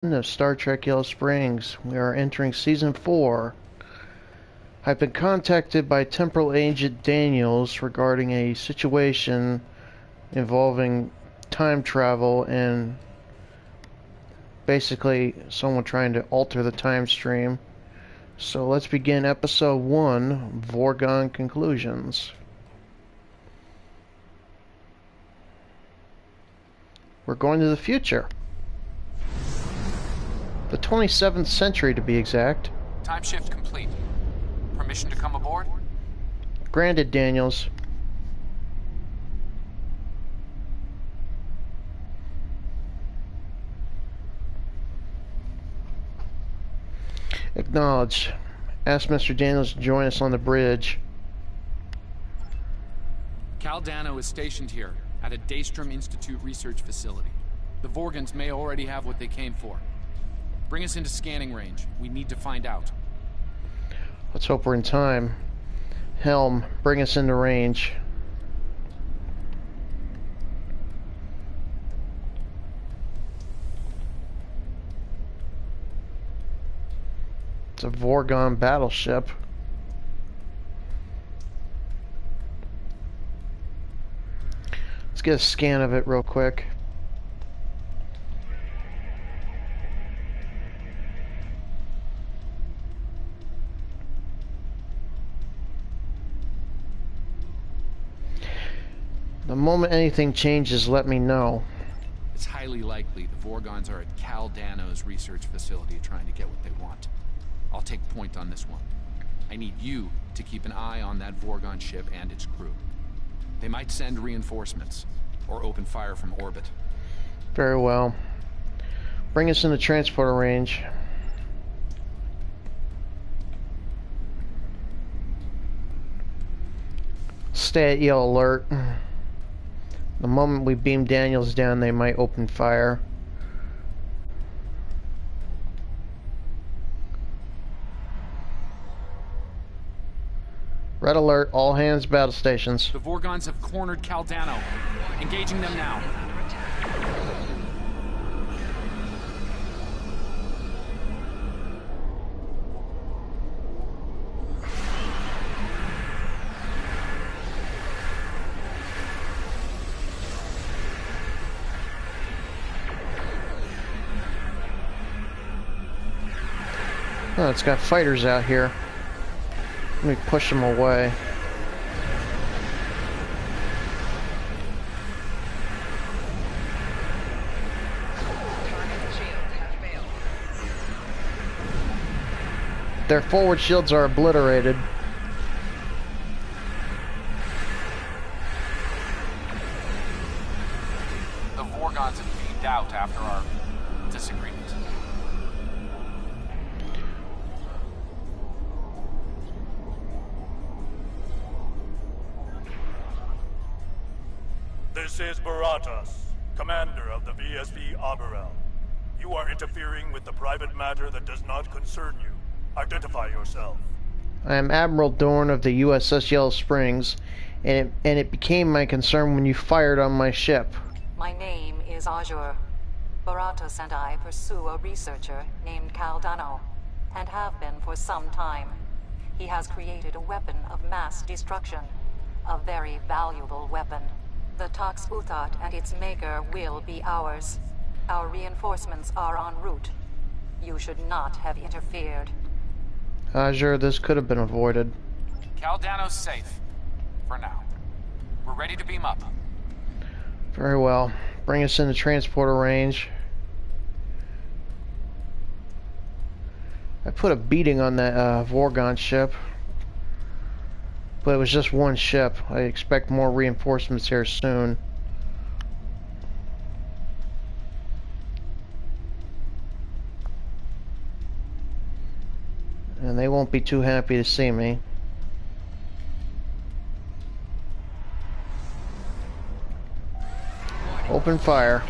Of Star Trek Yellow Springs. We are entering Season 4. I've been contacted by Temporal Agent Daniels regarding a situation involving time travel and basically someone trying to alter the time stream. So let's begin Episode 1, Vorgon Conclusions. We're going to the future. The 27th century, to be exact. Time shift complete. Permission to come aboard? Granted, Daniels. Acknowledged. Ask Mr. Daniels to join us on the bridge. Cal Dano is stationed here at a Daystrom Institute research facility. The Vorgons may already have what they came for. Bring us into scanning range. We need to find out. Let's hope we're in time. Helm, bring us into range. It's a Vorgon battleship. Let's get a scan of it real quick. The moment anything changes, let me know. It's highly likely the Vorgons are at Cal Dano's research facility trying to get what they want. I'll take point on this one. I need you to keep an eye on that Vorgon ship and its crew. They might send reinforcements, or open fire from orbit. Very well. Bring us into transporter range. Stay at yellow alert. The moment we beam Daniels down, they might open fire. Red alert, all hands battle stations. The Vorgons have cornered Cal Dano. Engaging them now. Oh, it's got fighters out here. Let me push them away. Their forward shields are obliterated. The Vorgons have beamed out after our disagreement. This is Baratas, commander of the VSV Aberel. You are interfering with the private matter that does not concern you. Identify yourself. I am Admiral Dorn of the USS Yellow Springs, and it became my concern when you fired on my ship. My name is Azure. Baratas and I pursue a researcher named Cal Dano, and have been for some time. He has created a weapon of mass destruction. A very valuable weapon. The Tox Uthat and its maker will be ours. Our reinforcements are en route. You should not have interfered. Azure, this could have been avoided. Cal Dano's safe. For now. We're ready to beam up. Very well. Bring us into transporter range. I put a beating on that Vorgon ship. But it was just one ship. I expect more reinforcements here soon. And they won't be too happy to see me. Open fire.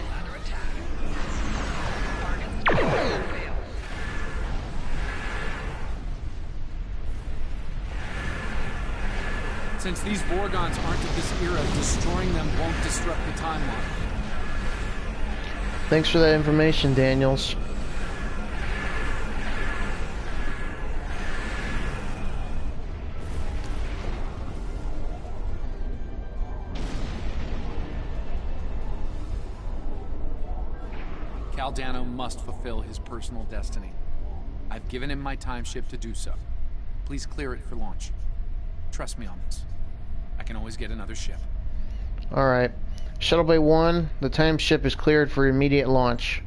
Since these Vorgons aren't of this era, destroying them won't disrupt the timeline. Thanks for that information, Daniels. Caldano must fulfill his personal destiny. I've given him my time ship to do so. Please clear it for launch. Trust me on this. I can always get another ship. Alright. Shuttle Bay 1, the time ship is cleared for immediate launch.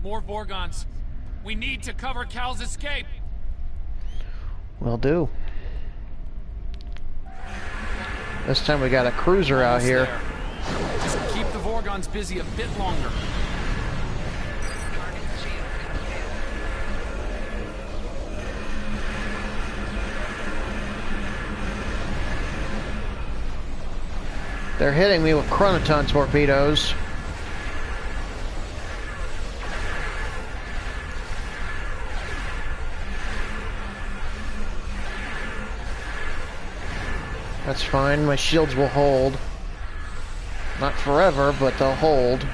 More Vorgons. We need to cover Cal's escape. Will do. This time we got a cruiser out Almost here. there. Just keep the Vorgons busy a bit longer. They're hitting me with chronoton torpedoes. That's fine, my shields will hold. Not forever, but they'll hold.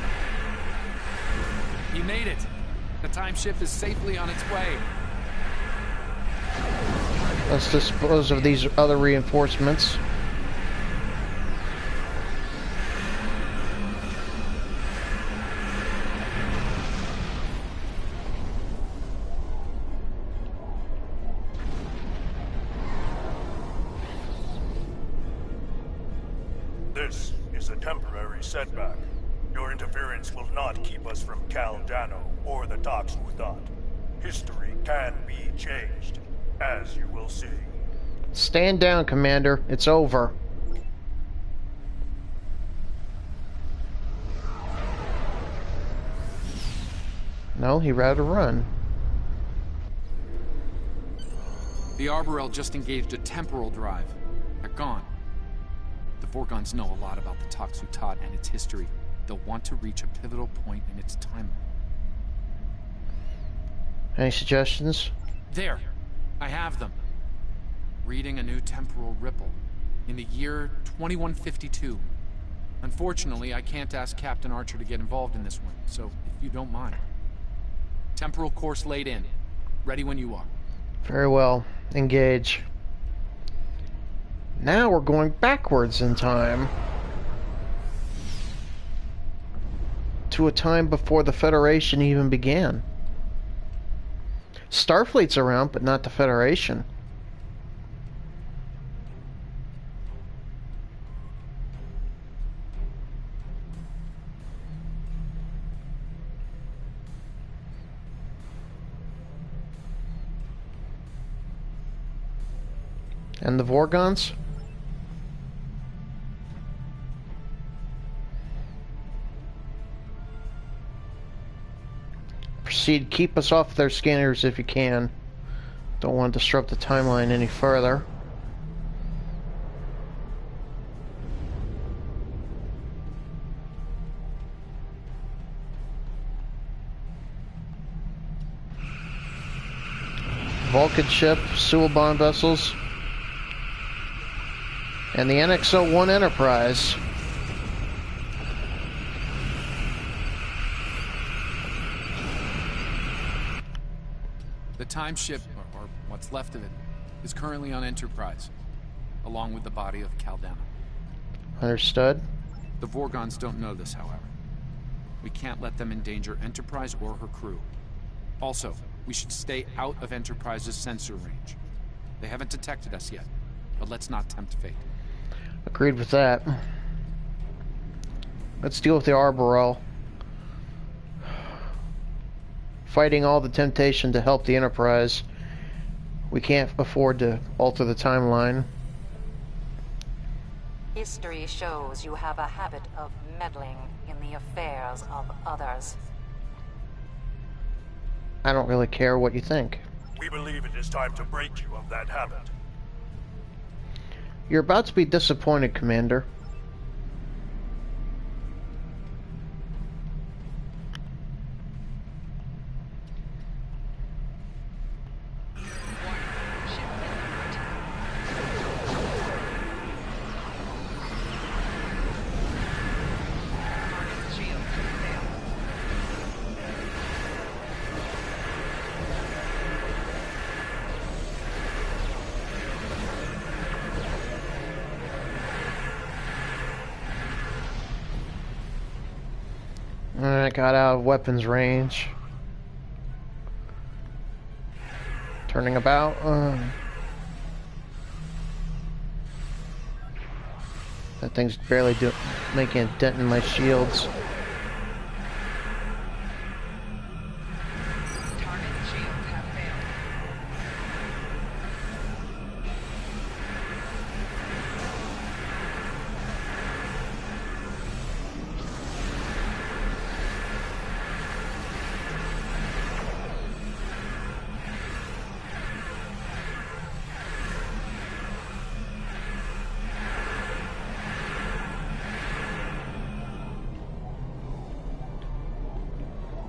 He made it. The time ship is safely on its way. Let's dispose of these other reinforcements. This is a temporary setback. Your interference will not keep us from Caldano or the Tox Muthat. History can be changed, as you will see. Stand down, Commander. It's over. No, he'd rather run. The Arborel just engaged a temporal drive. They're gone. The Vorgons know a lot about the Tox Muthat and its history. They'll want to reach a pivotal point in its timeline. Any suggestions? There! I have them. Reading a new temporal ripple. In the year 2152. Unfortunately, I can't ask Captain Archer to get involved in this one, so if you don't mind. Temporal course laid in. Ready when you are. Very well. Engage. Now we're going backwards in time. To a time before the Federation even began. Starfleet's around, but not the Federation. And the Vorgons? Proceed, keep us off their scanners if you can. Don't want to disrupt the timeline any further. Vulcan ship, Suilbon vessels, and the NX-01 Enterprise. The time ship, or what's left of it, is currently on Enterprise, along with the body of Caldano. Understood. The Vorgons don't know this, however. We can't let them endanger Enterprise or her crew. Also, we should stay out of Enterprise's sensor range. They haven't detected us yet, but let's not tempt fate. Agreed with that. Let's deal with the Arborel. Fighting all the temptation to help the Enterprise. We can't afford to alter the timeline. History shows you have a habit of meddling in the affairs of others. I don't really care what you think. We believe it is time to break you of that habit. You're about to be disappointed, Commander. I got out of weapons range. Turning about. That thing's barely making a dent in my shields.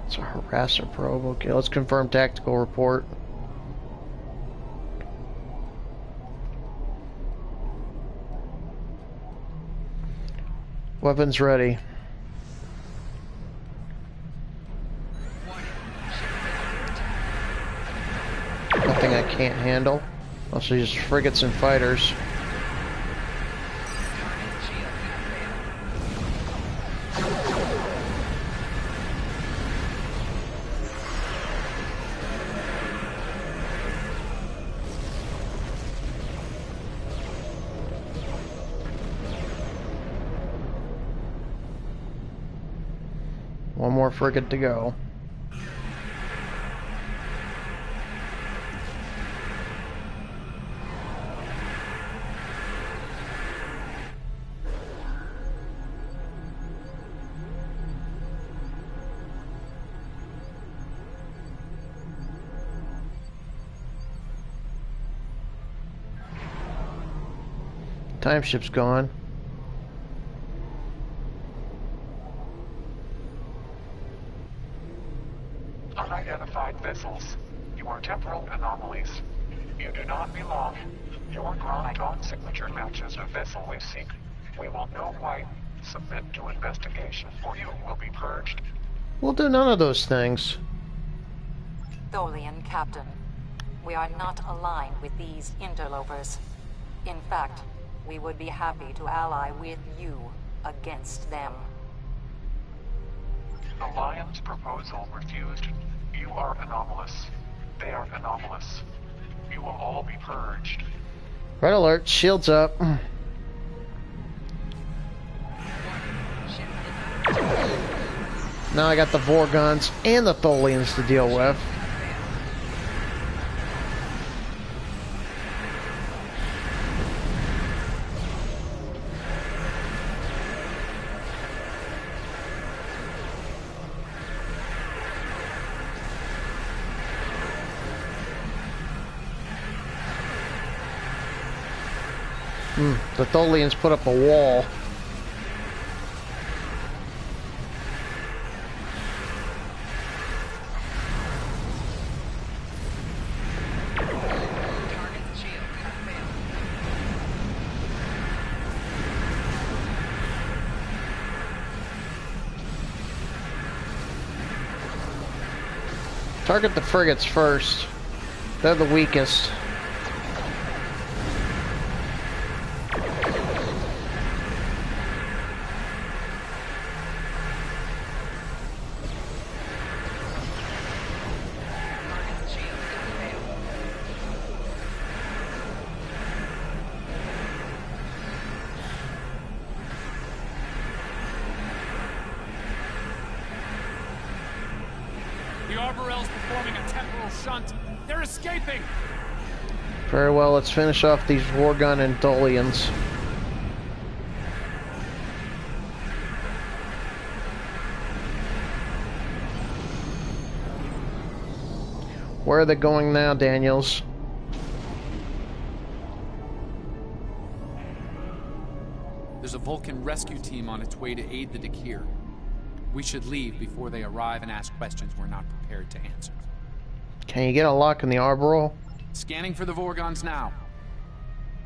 It's a harasser probe. Okay, let's confirm tactical report. Weapons ready. Nothing I can't handle. Also just frigates and fighters. One more frigate to go. Time ship's gone. Unidentified vessels. You are temporal anomalies. You do not belong. Your chronoton signature matches a vessel we seek. We will know why. Submit to investigation, or you will be purged. We'll do none of those things. Tholian Captain, we are not aligned with these interlopers. In fact, we would be happy to ally with you against them. Alliance proposal refused. You are anomalous. They are anomalous. You will all be purged. Red alert, shields up. Now I got the Vorgons and the Tholians to deal with. The Tholians put up a wall. Target the frigates first. They're the weakest. The Arborel's performing a temporal shunt. They're escaping! Very well, let's finish off these Vorgon and Tholians. Where are they going now, Daniels? There's a Vulcan rescue team on its way to aid the Dakir. We should leave before they arrive and ask questions we're not prepared to answer. Can you get a lock in the Arboreal? Scanning for the Vorgons now.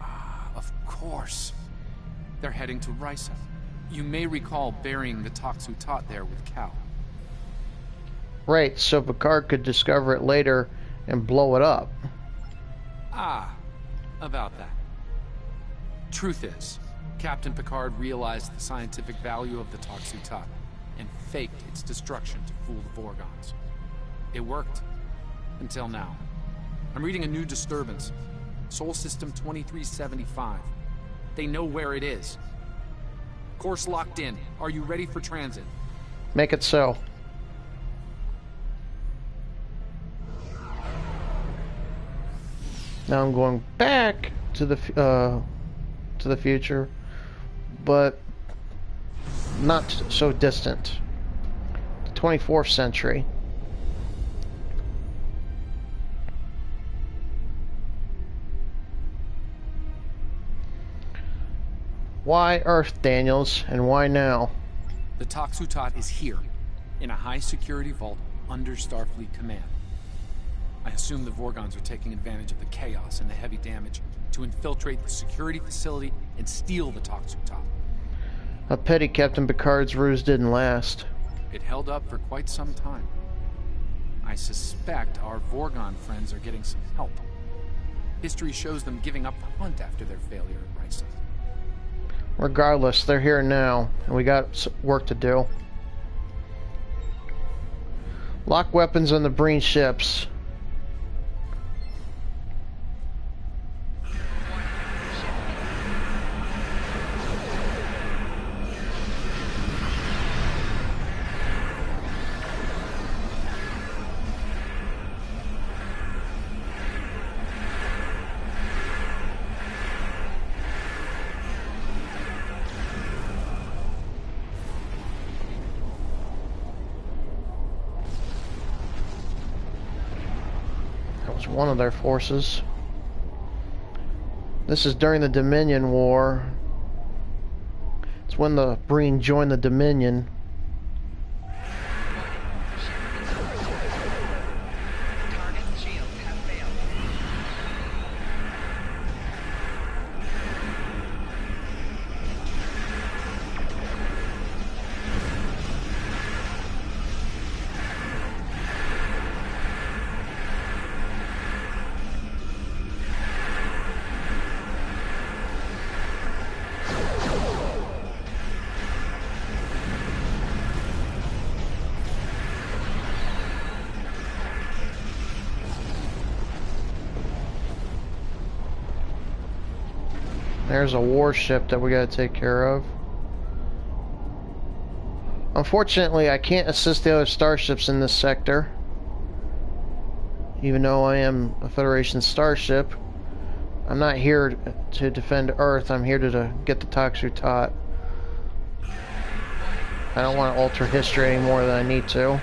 Ah, of course. They're heading to Risa. You may recall burying the Toxu Tot there with Cal. Right, so Picard could discover it later and blow it up. Ah, about that. Truth is, Captain Picard realized the scientific value of the Toxu Tot. and faked its destruction to fool the Vorgons. It worked. Until now. I'm reading a new disturbance. Sol System 2375. They know where it is. Course locked in. Are you ready for transit? Make it so. Now I'm going back to the future, but not so distant. The 24th century. Why Earth, Daniels, and why now? The Toxutot is here, in a high-security vault under Starfleet command. I assume the Vorgons are taking advantage of the chaos and the heavy damage to infiltrate the security facility and steal the Toxutot. A pity Captain Picard's ruse didn't last. It held up for quite some time. I suspect our Vorgon friends are getting some help. History shows them giving up the hunt after their failure at Risa. Regardless, they're here now, and we got work to do. Lock weapons on the Breen ships. One of their forces. This is during the Dominion War. It's when the Breen joined the Dominion. There's a warship that we gotta take care of. Unfortunately, I can't assist the other starships in this sector. Even though I am a Federation starship, I'm not here to defend Earth, I'm here to get the Toxutot. I don't want to alter history any more than I need to.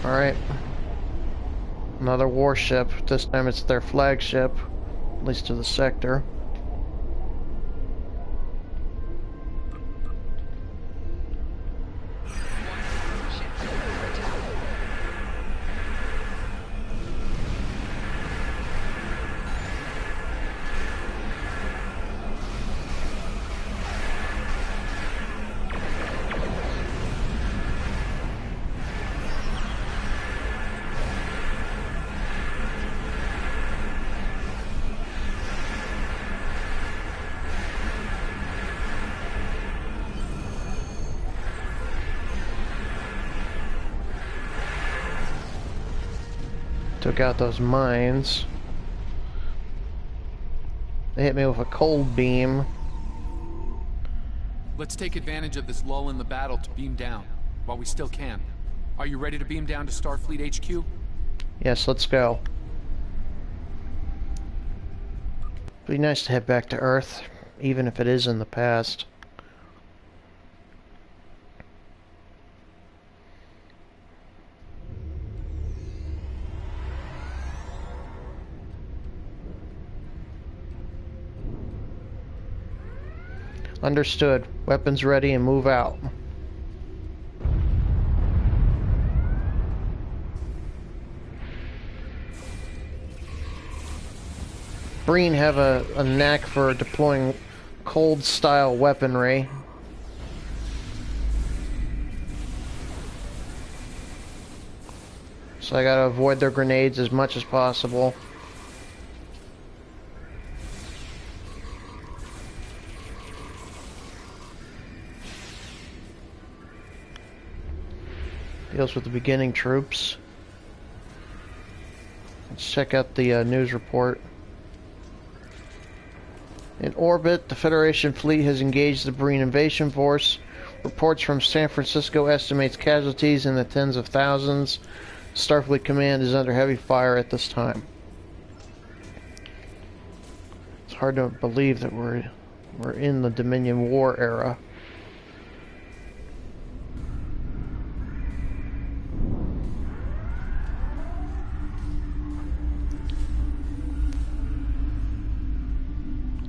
Alright. Another warship. This time it's their flagship. At least to the sector. Took out those mines. They hit me with a cold beam. Let's take advantage of this lull in the battle to beam down, while we still can. Are you ready to beam down to Starfleet HQ? Yes, let's go. Be nice to head back to Earth, even if it is in the past. Understood. Weapons ready and move out. Breen have a knack for deploying cold-style weaponry. So I gotta avoid their grenades as much as possible. Deals with the beginning troops. Let's check out the news report. In orbit, the Federation fleet has engaged the Breen invasion force. Reports from San Francisco estimates casualties in the tens of thousands. Starfleet Command is under heavy fire at this time. It's hard to believe that we're in the Dominion War era.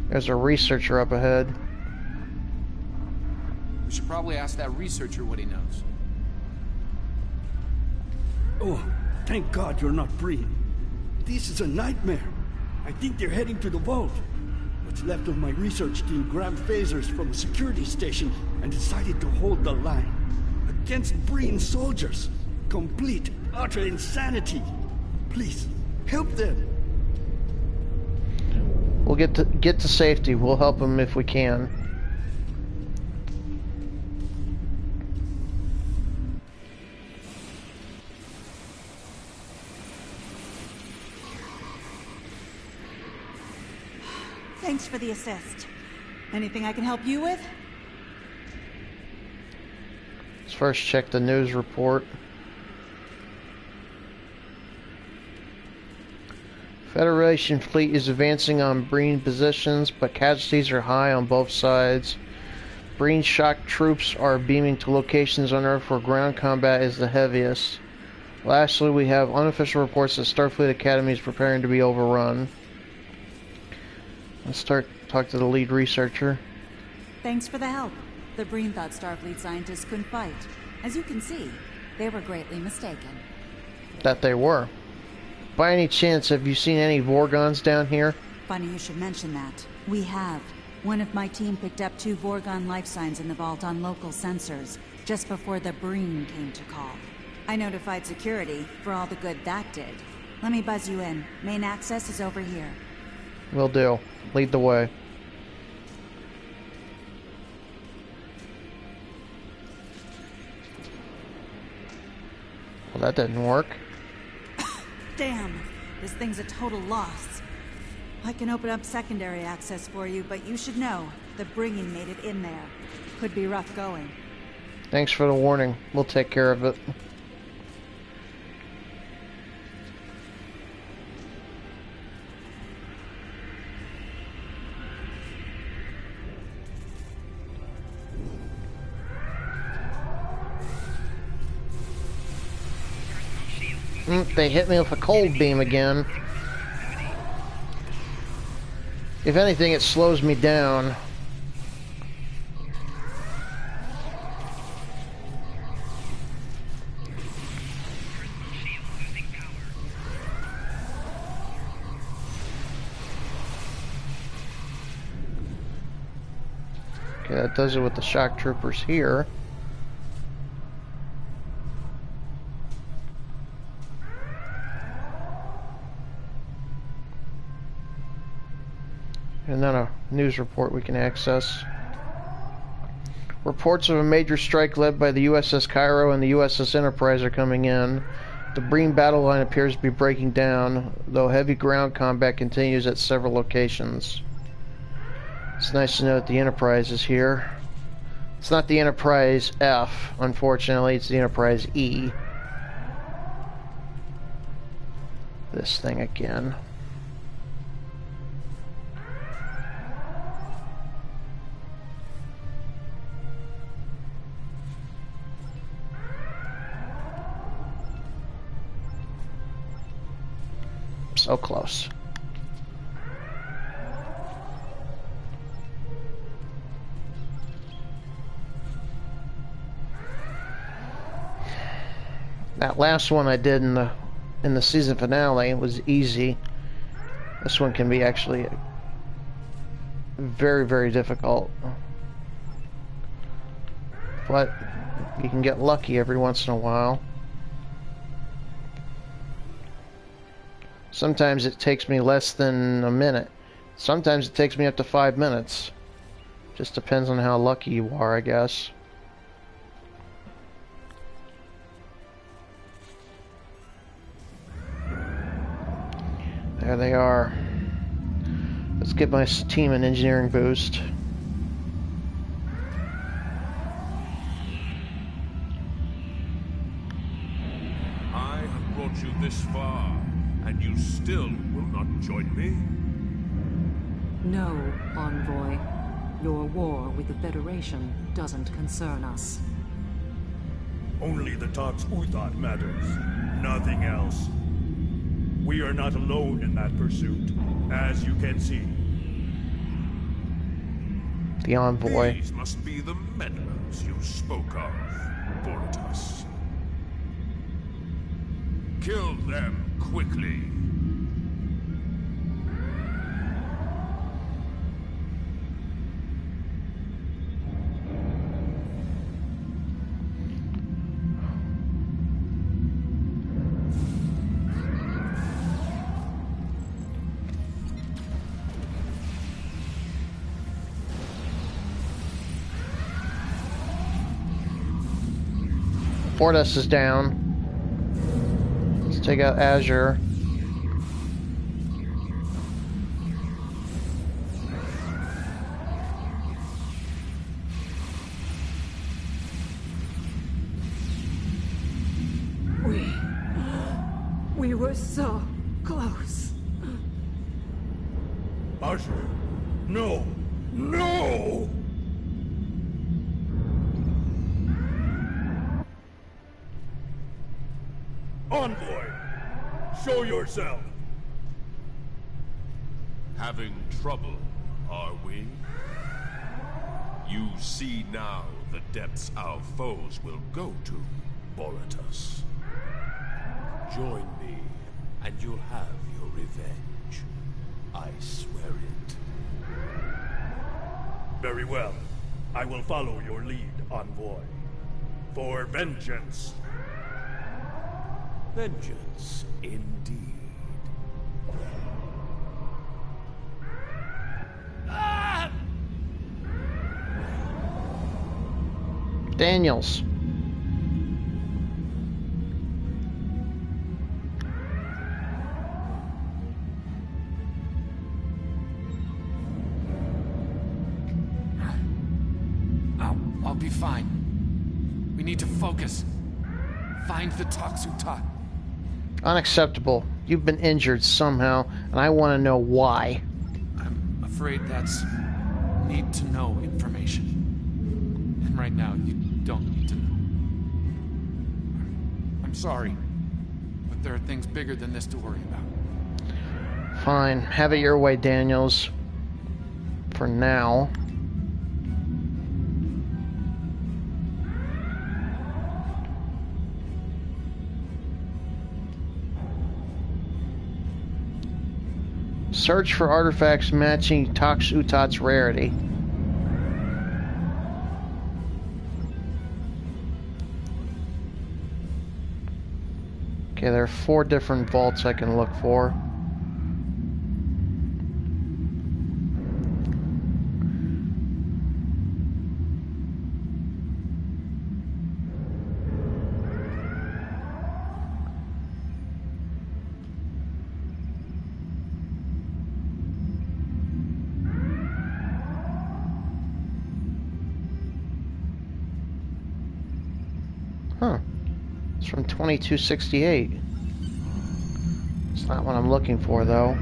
There's a researcher up ahead. We should probably ask that researcher what he knows. Oh, thank God you're not Breen. This is a nightmare. I think they're heading to the vault. What's left of my research team grabbed phasers from a security station and decided to hold the line. Against Breen soldiers. Complete, utter insanity. Please, help them. We'll get to safety. We'll help them if we can. Thanks for the assist. Anything I can help you with? Let's first check the news report. Federation fleet is advancing on Breen positions, but casualties are high on both sides. Breen shock troops are beaming to locations on Earth where ground combat is the heaviest. Lastly, we have unofficial reports that Starfleet Academy is preparing to be overrun. Let's talk to the lead researcher. Thanks for the help. The Breen thought Starfleet scientists couldn't fight. As you can see, they were greatly mistaken. That they were. By any chance, have you seen any Vorgons down here? Funny you should mention that. We have. One of my team picked up 2 Vorgon life signs in the vault on local sensors, just before the Breen came to call. I notified security, for all the good that did. Let me buzz you in. Main access is over here. Will do. Lead the way. Well, that didn't work. Damn, this thing's a total loss. I can open up secondary access for you, but you should know, the Breen made it in there. Could be rough going. Thanks for the warning. We'll take care of it. They hit me with a cold beam again. If anything, it slows me down. Okay, that does it with the shock troopers here. And then a news report we can access. Reports of a major strike led by the USS Cairo and the USS Enterprise are coming in. The Breen battle line appears to be breaking down, though heavy ground combat continues at several locations. It's nice to know that the Enterprise is here. It's not the Enterprise F, unfortunately, it's the Enterprise E. This thing again. So close. That last one I did in the season finale was easy. This one can be actually very, very difficult. But you can get lucky every once in a while. Sometimes it takes me less than a minute. Sometimes it takes me up to 5 minutes. Just depends on how lucky you are, I guess. There they are. Let's give my team an engineering boost. I have brought you this far, and you still will not join me? No, Envoy. Your war with the Federation doesn't concern us. Only the Tox Uthat matters. Nothing else. We are not alone in that pursuit, as you can see. The Envoy. These must be the meddlers you spoke of, Boretas. Kill them quickly. Fortis is down. Let's take out Azure. We were so close. Azure, no! No! Envoy, show yourself. Having trouble, are we? You see now the depths our foes will go to, Boretas. Join me, and you'll have your revenge. I swear it. Very well. I will follow your lead, Envoy. For vengeance. Vengeance, indeed. Daniels. I'll be fine. We need to focus. Find the Tox Uthat. Unacceptable. You've been injured somehow, and I want to know why. I'm afraid that's need-to-know information. And right now, you don't need to know. I'm sorry, but there are things bigger than this to worry about. Fine. Have it your way, Daniels. For now. Search for artifacts matching Tox Uthat's rarity. Okay, there are 4 different vaults I can look for. Huh. It's from 2268. It's not what I'm looking for, though.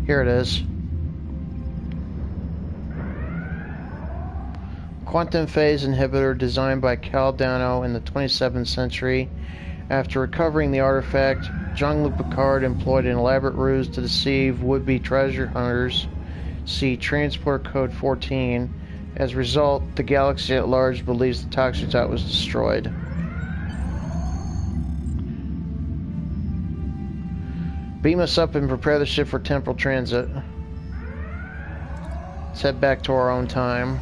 Here it is. Of quantum phase inhibitor designed by Caldano in the 27th century. After recovering the artifact, Jean-Luc Picard employed an elaborate ruse to deceive would-be treasure hunters. See Transport Code 14. As a result, the galaxy at large believes the Toxotot was destroyed. Beam us up and prepare the ship for temporal transit. Let's head back to our own time.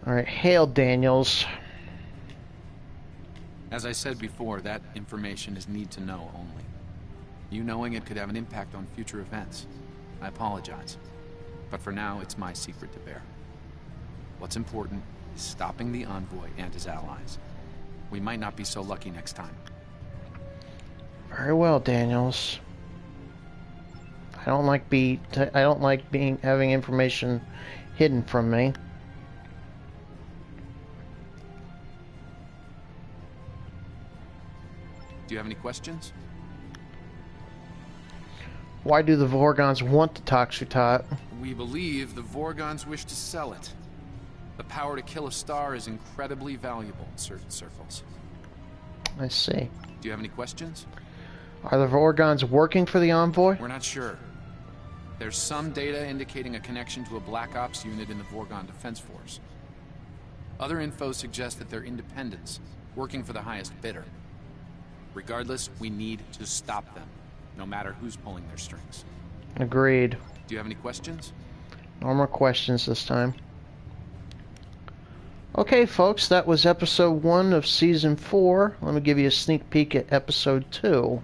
Alright, hail Daniels. As I said before, that information is need to know only. You knowing it could have an impact on future events. I apologize. But for now, it's my secret to bear. What's important is stopping the Envoy and his allies. We might not be so lucky next time. Very well, Daniels. I don't like having information hidden from me. Do you have any questions? Why do the Vorgons want the Toxotot? We believe the Vorgons wish to sell it. The power to kill a star is incredibly valuable in certain circles. I see. Do you have any questions? Are the Vorgons working for the Envoy? We're not sure. There's some data indicating a connection to a Black Ops unit in the Vorgon Defense Force. Other info suggests that they're independents, working for the highest bidder. Regardless, we need to stop them, no matter who's pulling their strings. Agreed. Do you have any questions? No more questions this time. Okay, folks, that was episode 1 of season 4. Let me give you a sneak peek at episode 2.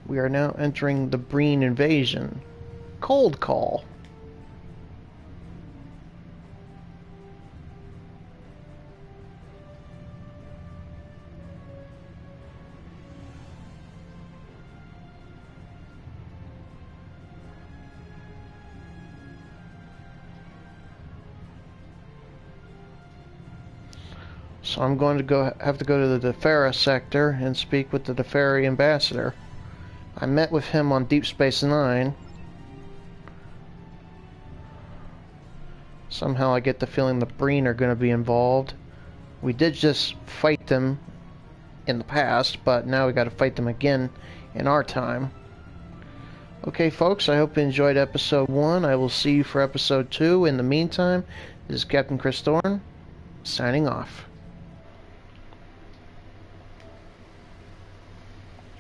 We are now entering the Breen invasion. Cold Call. So I'm going to have to go to the Defera sector and speak with the Deferi ambassador. I met with him on Deep Space Nine. Somehow I get the feeling the Breen are going to be involved. We did just fight them in the past, but now we got to fight them again in our time. Okay, folks, I hope you enjoyed episode 1. I will see you for episode 2. In the meantime, this is Captain Chris Thorne, signing off.